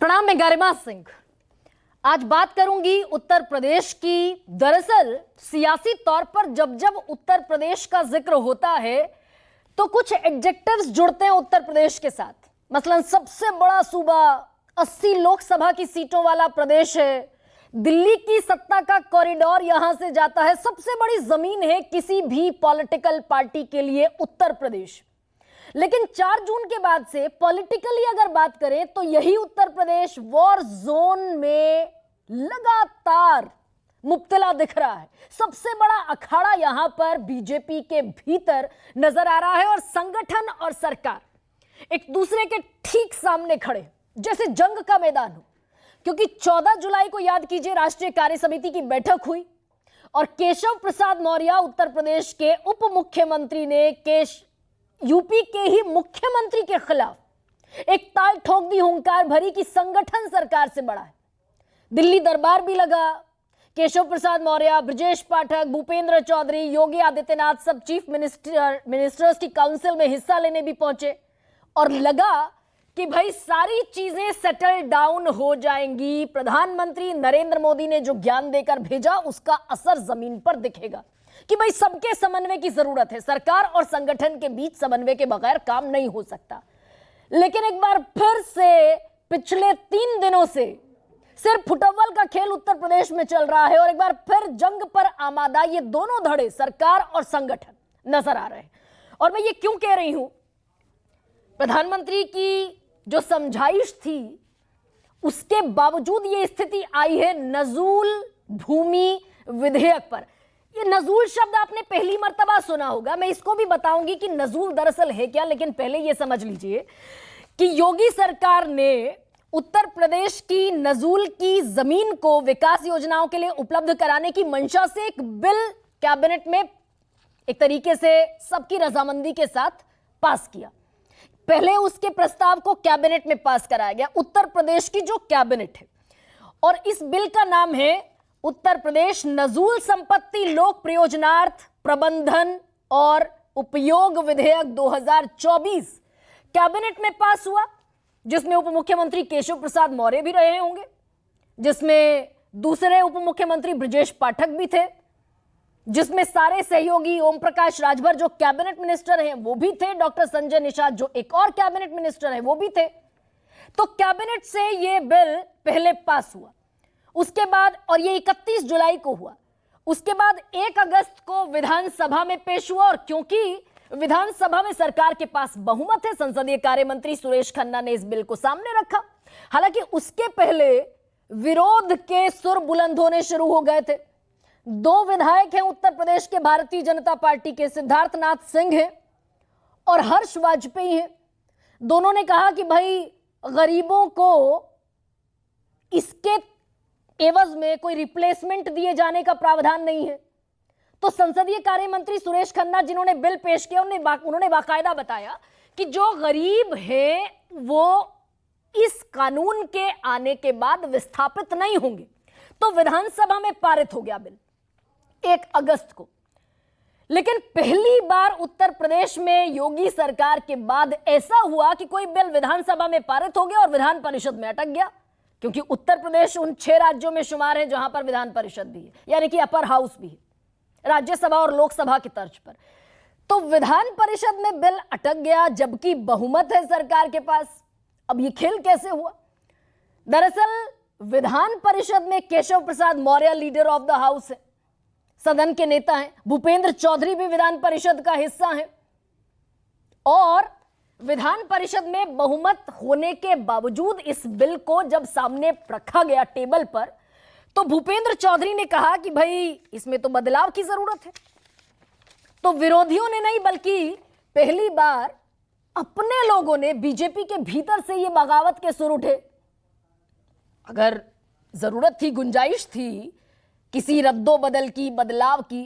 प्रणाम, मैं गरिमा सिंह। आज बात करूंगी उत्तर प्रदेश की। दरअसल सियासी तौर पर जब जब उत्तर प्रदेश का जिक्र होता है तो कुछ एडजेक्टिव्स जुड़ते हैं उत्तर प्रदेश के साथ। मसलन सबसे बड़ा सूबा, 80 लोकसभा की सीटों वाला प्रदेश है, दिल्ली की सत्ता का कॉरिडोर यहां से जाता है, सबसे बड़ी जमीन है किसी भी पॉलिटिकल पार्टी के लिए उत्तर प्रदेश। लेकिन 4 जून के बाद से पॉलिटिकली अगर बात करें तो यही उत्तर प्रदेश वॉर जोन में लगातार मुब्तला दिख रहा है। सबसे बड़ा अखाड़ा यहां पर बीजेपी के भीतर नजर आ रहा है और संगठन और सरकार एक दूसरे के ठीक सामने खड़े, जैसे जंग का मैदान हो। क्योंकि 14 जुलाई को याद कीजिए, राष्ट्रीय कार्य समिति की बैठक हुई और केशव प्रसाद मौर्य उत्तर प्रदेश के उप मुख्यमंत्री ने यूपी के ही मुख्यमंत्री के खिलाफ एक ताल ठोक दी, हुंकार भरी कि संगठन सरकार से बड़ा है। दिल्ली दरबार भी लगा, केशव प्रसाद मौर्य, ब्रजेश पाठक, भूपेंद्र चौधरी, योगी आदित्यनाथ सब चीफ मिनिस्टर्स की काउंसिल में हिस्सा लेने भी पहुंचे और लगा कि भाई सारी चीजें सेटल डाउन हो जाएंगी। प्रधानमंत्री नरेंद्र मोदी ने जो ज्ञान देकर भेजा उसका असर जमीन पर दिखेगा कि भाई सबके समन्वय की जरूरत है, सरकार और संगठन के बीच समन्वय के बगैर काम नहीं हो सकता। लेकिन एक बार फिर से पिछले 3 दिनों से सिर्फ फुटबॉल का खेल उत्तर प्रदेश में चल रहा है और एक बार फिर जंग पर आमादा ये दोनों धड़े सरकार और संगठन नजर आ रहे हैं। और मैं ये क्यों कह रही हूं, प्रधानमंत्री की जो समझाइश थी उसके बावजूद ये स्थिति आई है नजूल भूमि विधेयक पर। ये नजूल शब्द आपने पहली मर्तबा सुना होगा, मैं इसको भी बताऊंगी कि नजूल दरअसल है क्या। लेकिन पहले ये समझ लीजिए कि योगी सरकार ने उत्तर प्रदेश की नजूल की जमीन को विकास योजनाओं के लिए उपलब्ध कराने की मंशा से एक बिल कैबिनेट में एक तरीके से सबकी रजामंदी के साथ पास किया। पहले उसके प्रस्ताव को कैबिनेट में पास कराया गया, उत्तर प्रदेश की जो कैबिनेट है, और इस बिल का नाम है उत्तर प्रदेश नजूल संपत्ति लोक प्रयोजनार्थ प्रबंधन और उपयोग विधेयक 2024 कैबिनेट में पास हुआ, जिसमें उप मुख्यमंत्री केशव प्रसाद मौर्य भी रहे होंगे, जिसमें दूसरे उप मुख्यमंत्री ब्रजेश पाठक भी थे, जिसमें सारे सहयोगी ओम प्रकाश राजभर जो कैबिनेट मिनिस्टर हैं वो भी थे, डॉक्टर संजय निषाद जो एक और कैबिनेट मिनिस्टर हैं वो भी थे। तो कैबिनेट से यह बिल पहले पास हुआ, उसके बाद, और ये 31 जुलाई को हुआ, उसके बाद 1 अगस्त को विधानसभा में पेश हुआ। और क्योंकि विधानसभा में सरकार के पास बहुमत है, संसदीय कार्य मंत्री सुरेश खन्ना ने इस बिल को सामने रखा। हालांकि उसके पहले विरोध के सुर बुलंद होने शुरू हो गए थे। 2 विधायक हैं उत्तर प्रदेश के भारतीय जनता पार्टी के, सिद्धार्थनाथ सिंह हैं और हर्ष वाजपेयी हैं। दोनों ने कहा कि भाई गरीबों को इसके एवज में कोई रिप्लेसमेंट दिए जाने का प्रावधान नहीं है। तो संसदीय कार्य मंत्री सुरेश खन्ना जिन्होंने बिल पेश किया उन्होंने बाकायदा बताया कि जो गरीब हैं वो इस कानून के आने के बाद विस्थापित नहीं होंगे। तो विधानसभा में पारित हो गया बिल 1 अगस्त को। लेकिन पहली बार उत्तर प्रदेश में योगी सरकार के बाद ऐसा हुआ कि कोई बिल विधानसभा में पारित हो गया और विधान परिषद में अटक गया, क्योंकि उत्तर प्रदेश उन 6 राज्यों में शुमार है जहां पर विधान परिषद भी है, यानी कि अपर हाउस भी है, राज्यसभा और लोकसभा की तर्ज पर। तो विधान परिषद में बिल अटक गया, जबकि बहुमत है सरकार के पास। अब ये खेल कैसे हुआ? दरअसल विधान परिषद में Keshav Prasad Maurya leader of the house है, सदन के नेता हैं, भूपेंद्र चौधरी भी विधान परिषद का हिस्सा है, और विधान परिषद में बहुमत होने के बावजूद इस बिल को जब सामने रखा गया टेबल पर, तो भूपेंद्र चौधरी ने कहा कि भाई इसमें तो बदलाव की जरूरत है। तो विरोधियों ने नहीं, बल्कि पहली बार अपने लोगों ने, बीजेपी के भीतर से ये बगावत के सुर उठे। अगर जरूरत थी, गुंजाइश थी किसी रद्दो बदल की, बदलाव की,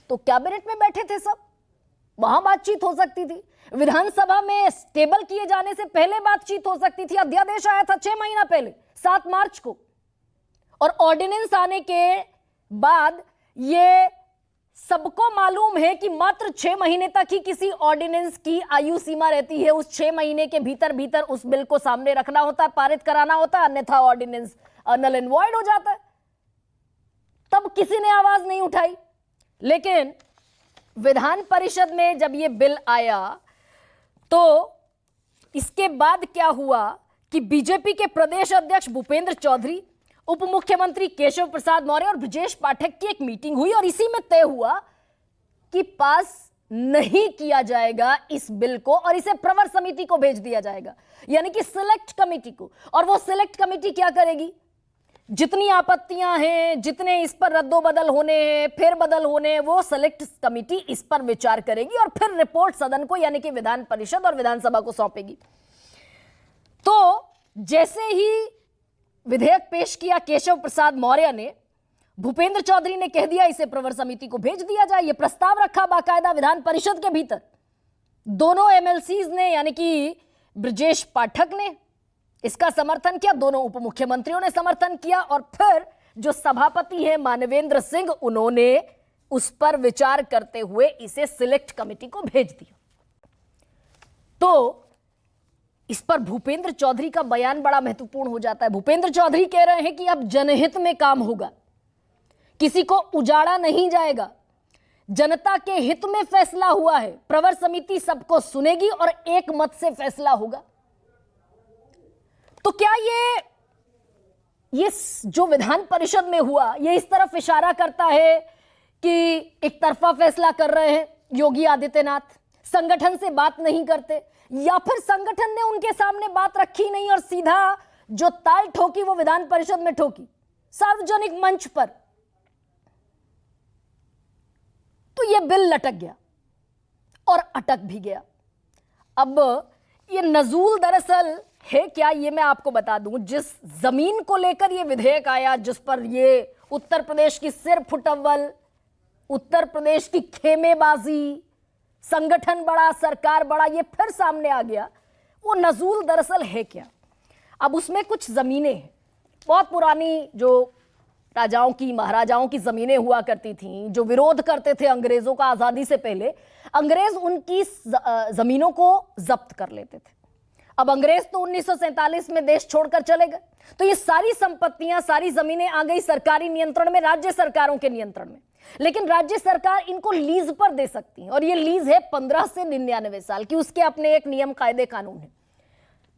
तो कैबिनेट में बैठे थे सब, वहां बातचीत हो सकती थी। विधानसभा में टेबल किए जाने से पहले बातचीत हो सकती थी। अध्यादेश आया था 6 महीना पहले, 7 मार्च को, और ऑर्डिनेंस आने के बाद ये सबको मालूम है कि मात्र 6 महीने तक ही किसी ऑर्डिनेंस की आयु सीमा रहती है। उस 6 महीने के भीतर भीतर उस बिल को सामने रखना होता है, पारित कराना होता है, अन्यथा ऑर्डिनेंस नल एंड वॉइड हो जाता है। तब किसी ने आवाज नहीं उठाई। लेकिन विधान परिषद में जब यह बिल आया तो इसके बाद क्या हुआ कि बीजेपी के प्रदेश अध्यक्ष भूपेंद्र चौधरी, उप मुख्यमंत्री केशव प्रसाद मौर्य और ब्रजेश पाठक की एक मीटिंग हुई और इसी में तय हुआ कि पास नहीं किया जाएगा इस बिल को और इसे प्रवर समिति को भेज दिया जाएगा, यानी कि सिलेक्ट कमेटी को। और वो सिलेक्ट कमेटी क्या करेगी? जितनी आपत्तियां हैं, जितने इस पर रद्दोबदल होने हैं, फेरबदल होने हैं, वो सिलेक्ट कमेटी इस पर विचार करेगी और फिर रिपोर्ट सदन को यानी कि विधान परिषद और विधानसभा को सौंपेगी। तो जैसे ही विधेयक पेश किया केशव प्रसाद मौर्य ने, भूपेंद्र चौधरी ने कह दिया इसे प्रवर समिति को भेज दिया जाए। यह प्रस्ताव रखा बाकायदा विधान परिषद के भीतर। दोनों एमएलसीज ने यानी कि ब्रजेश पाठक ने इसका समर्थन किया, दोनों उप मुख्यमंत्रियों ने समर्थन किया और फिर जो सभापति है मानवेंद्र सिंह, उन्होंने उस पर विचार करते हुए इसे सिलेक्ट कमेटी को भेज दिया। तो इस पर भूपेंद्र चौधरी का बयान बड़ा महत्वपूर्ण हो जाता है। भूपेंद्र चौधरी कह रहे हैं कि अब जनहित में काम होगा, किसी को उजाड़ा नहीं जाएगा, जनता के हित में फैसला हुआ है, प्रवर समिति सबको सुनेगी और एक मत से फैसला होगा। तो क्या ये जो विधान परिषद में हुआ, ये इस तरफ इशारा करता है कि एक तरफा फैसला कर रहे हैं योगी आदित्यनाथ, संगठन से बात नहीं करते, या फिर संगठन ने उनके सामने बात रखी नहीं और सीधा जो ताल ठोकी वो विधान परिषद में ठोकी, सार्वजनिक मंच पर, तो यह बिल लटक गया और अटक भी गया। अब ये नजूल दरअसल है क्या, ये मैं आपको बता दूं। जिस जमीन को लेकर ये विधेयक आया, जिस पर ये उत्तर प्रदेश की सिर फुटअव्वल, उत्तर प्रदेश की खेमेबाजी, संगठन बड़ा सरकार बड़ा, ये फिर सामने आ गया। वो नजूल दरअसल है क्या? अब उसमें कुछ जमीनें हैं, बहुत पुरानी, जो राजाओं की महाराजाओं की जमीनें हुआ करती थीं, जो विरोध करते थे अंग्रेजों का आजादी से पहले, अंग्रेज उनकी जमीनों को जब्त कर लेते थे। अब अंग्रेज तो 1947 में देश छोड़कर चले गए, तो ये सारी संपत्तियां, सारी जमीनें आ गई सरकारी नियंत्रण में, राज्य सरकारों के नियंत्रण में। लेकिन राज्य सरकार इनको लीज पर दे सकती है और ये लीज है 15 से 99 साल की। उसके अपने एक नियम कायदे कानून है।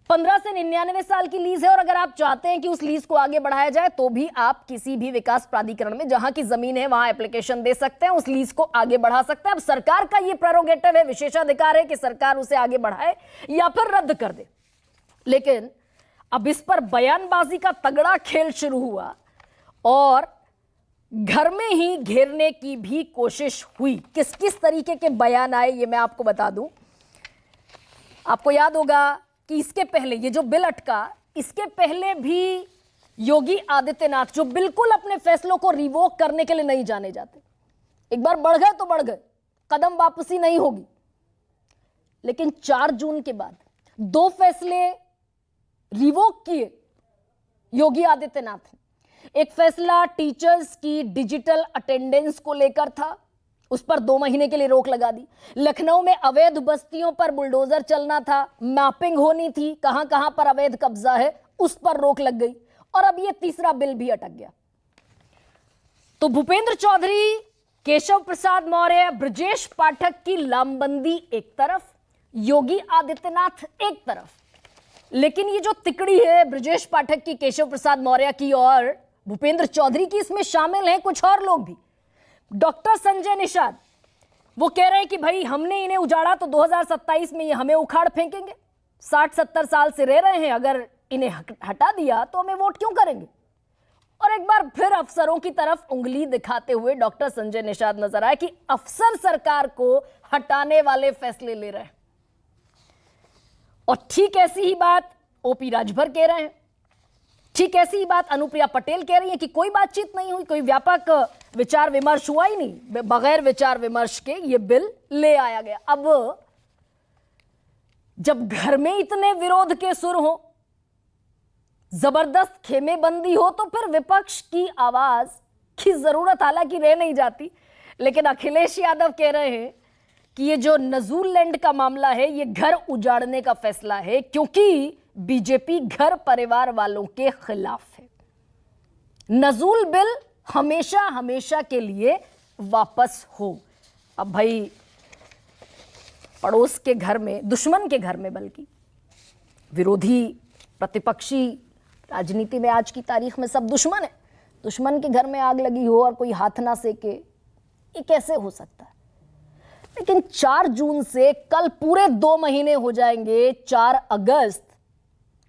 15 से 99 साल की लीज है और अगर आप चाहते हैं कि उस लीज को आगे बढ़ाया जाए तो भी आप किसी भी विकास प्राधिकरण में जहां की जमीन है वहां एप्लीकेशन दे सकते हैं, उस लीज को आगे बढ़ा सकते हैं। अब सरकार का ये प्रेरोगेटिव है, विशेषाधिकार है कि सरकार उसे आगे बढ़ाए या फिर रद्द कर दे। लेकिन अब इस पर बयानबाजी का तगड़ा खेल शुरू हुआ और घर में ही घेरने की भी कोशिश हुई। किस किस तरीके के बयान आए ये मैं आपको बता दूं। आपको याद होगा कि इसके पहले ये जो बिल अटका, इसके पहले भी योगी आदित्यनाथ, जो बिल्कुल अपने फैसलों को रिवोक करने के लिए नहीं जाने जाते, एक बार बढ़ गए तो बढ़ गए, कदम वापसी नहीं होगी। लेकिन 4 जून के बाद 2 फैसले रिवोक किए योगी आदित्यनाथ ने। एक फैसला टीचर्स की डिजिटल अटेंडेंस को लेकर था, उस पर 2 महीने के लिए रोक लगा दी। लखनऊ में अवैध बस्तियों पर बुलडोजर चलना था, मैपिंग होनी थी, कहां कहां पर अवैध कब्जा है, उस पर रोक लग गई। और अब यह तीसरा बिल भी अटक गया। तो भूपेंद्र चौधरी, केशव प्रसाद मौर्य, ब्रजेश पाठक की लामबंदी एक तरफ, योगी आदित्यनाथ एक तरफ। लेकिन ये जो तिकड़ी है ब्रजेश पाठक की, केशव प्रसाद मौर्य की और भूपेंद्र चौधरी की, इसमें शामिल हैं कुछ और लोग भी। डॉक्टर संजय निषाद, वो कह रहे हैं कि भाई हमने इन्हें उजाड़ा तो 2027 में ये हमें उखाड़ फेंकेंगे। 60-70 साल से रह रहे हैं, अगर इन्हें हटा दिया तो हमें वोट क्यों करेंगे? और एक बार फिर अफसरों की तरफ उंगली दिखाते हुए डॉक्टर संजय निषाद नजर आए कि अफसर सरकार को हटाने वाले फैसले ले रहे हैं। और ठीक ऐसी ही बात ओपी राजभर कह रहे हैं, ठीक ऐसी ही बात अनुप्रिया पटेल कह रही है कि कोई बातचीत नहीं हुई, कोई व्यापक विचार विमर्श हुआ ही नहीं, बगैर विचार विमर्श के ये बिल ले आया गया। अब जब घर में इतने विरोध के सुर हो, जबरदस्त खेमेबंदी हो, तो फिर विपक्ष की आवाज की जरूरत हालांकि रह नहीं जाती। लेकिन अखिलेश यादव कह रहे हैं कि ये जो नजूल लैंड का मामला है ये घर उजाड़ने का फैसला है, क्योंकि बीजेपी घर परिवार वालों के खिलाफ है। नजूल बिल हमेशा हमेशा के लिए वापस हो। अब भाई पड़ोस के घर में, दुश्मन के घर में, बल्कि विरोधी प्रतिपक्षी राजनीति में आज की तारीख में सब दुश्मन है, दुश्मन के घर में आग लगी हो और कोई हाथ ना सेके, ये कैसे हो सकता है? लेकिन 4 जून से कल पूरे 2 महीने हो जाएंगे। 4 अगस्त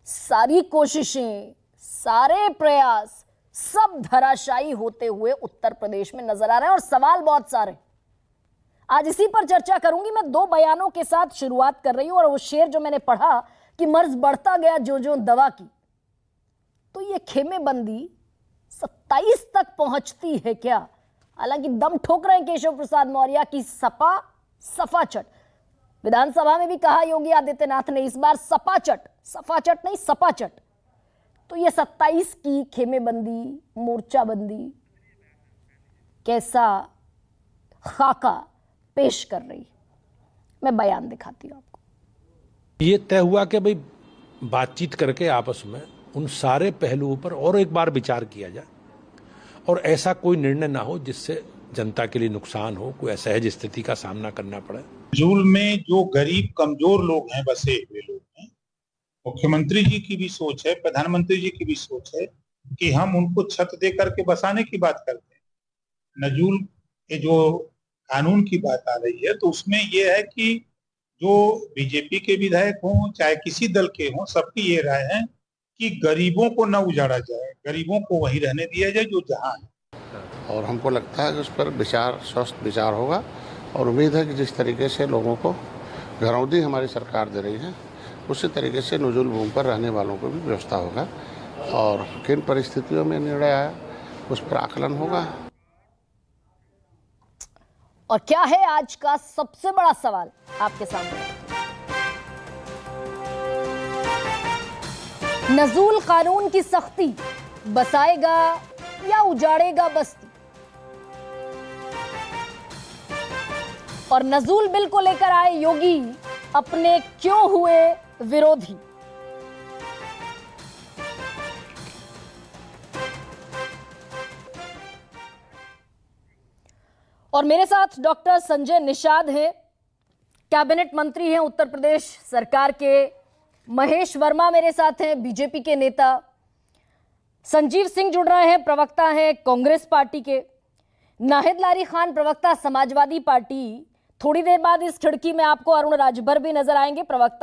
सारी कोशिशें, सारे प्रयास सब धराशायी होते हुए उत्तर प्रदेश में नजर आ रहे हैं और सवाल बहुत सारे। आज इसी पर चर्चा करूंगी। मैं 2 बयानों के साथ शुरुआत कर रही हूं और वो शेर जो मैंने पढ़ा कि मर्ज बढ़ता गया जो जो दवा की, तो ये खेमेबंदी 27 तक पहुंचती है क्या? हालांकि दम ठोक रहे हैं केशव प्रसाद मौर्य की सपा सफाचट। विधानसभा में भी कहा योगी आदित्यनाथ ने इस बार सपाचट, सफाचट नहीं सपाचट। तो ये 27 की खेमेबंदी, मोर्चाबंदी कैसा खाका पेश कर रही? मैं बयान दिखाती हूं आपको। ये तय हुआ कि भाई बातचीत करके आपस में उन सारे पहलुओं पर और एक बार विचार किया जाए और ऐसा कोई निर्णय ना हो जिससे जनता के लिए नुकसान हो, कोई असहज स्थिति का सामना करना पड़े। नजूल में जो गरीब कमजोर लोग हैं, बसे हुए लोग हैं, मुख्यमंत्री जी की भी सोच है, प्रधानमंत्री जी की भी सोच है कि हम उनको छत दे करके बसाने की बात करते हैं। नजूल के जो कानून की बात आ रही है तो उसमें यह है कि जो बीजेपी के विधायक हों चाहे किसी दल के हों, सबकी ये राय है कि गरीबों को न उजाड़ा जाए, गरीबों को वहीं रहने दिया जाए जो जहां है। और हमको लगता है कि उस पर विचार, स्वस्थ विचार होगा और उम्मीद है कि जिस तरीके से लोगों को घरौंदी हमारी सरकार दे रही है उसी तरीके से नजूल भूमि पर रहने वालों को भी व्यवस्था होगा और किन परिस्थितियों में निर्णय आया उस पर आकलन होगा। और क्या है आज का सबसे बड़ा सवाल आपके सामने? नजूल कानून की सख्ती बसाएगा या उजाड़ेगा बस्ती? और नजूल बिल को लेकर आए योगी अपने क्यों हुए विरोधी? और मेरे साथ डॉक्टर संजय निषाद हैं, कैबिनेट मंत्री हैं उत्तर प्रदेश सरकार के। महेश वर्मा मेरे साथ हैं, बीजेपी के नेता। संजीव सिंह जुड़ रहे हैं, प्रवक्ता हैं कांग्रेस पार्टी के। नाहिद लारी खान, प्रवक्ता समाजवादी पार्टी। थोड़ी देर बाद इस खिड़की में आपको अरुण राजभर भी नजर आएंगे, प्रवक्ता